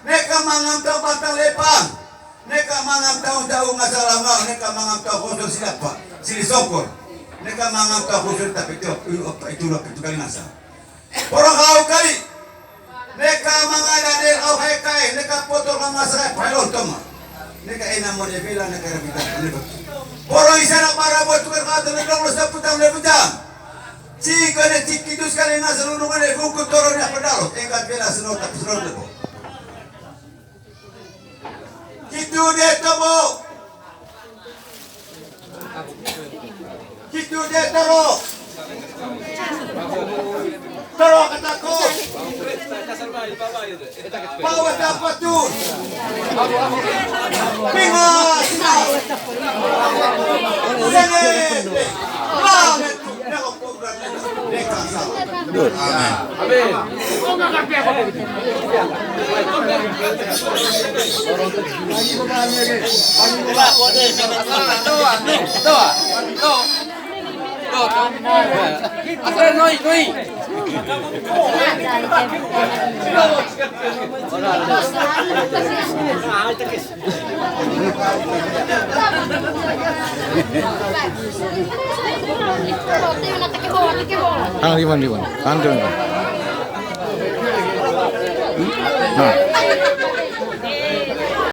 Neka mangam tau batang lepang. Neka mangam tau jauh masalah mau. Neka mangam tau khusus siapa? Sili sokor. Neka mangam tau khusus tapi itu kali masa. Orang kau kali. Neka mangada del au hekai. Neka potong masalah pilot toma. Neka ena mo de vila neka rabita. Orang isana para buat tukar kata negara lu seputang lepujang. Si kene tikidus kali nasa lulungan de buku torornya pedalo. Tingkat vila senor tapi senor lebo. Kitu dia tobo. Kitu dia taro. Taro kataku. Bawa dapat tu. Pinga sini. Good. Amin. Liwan. Kan nah.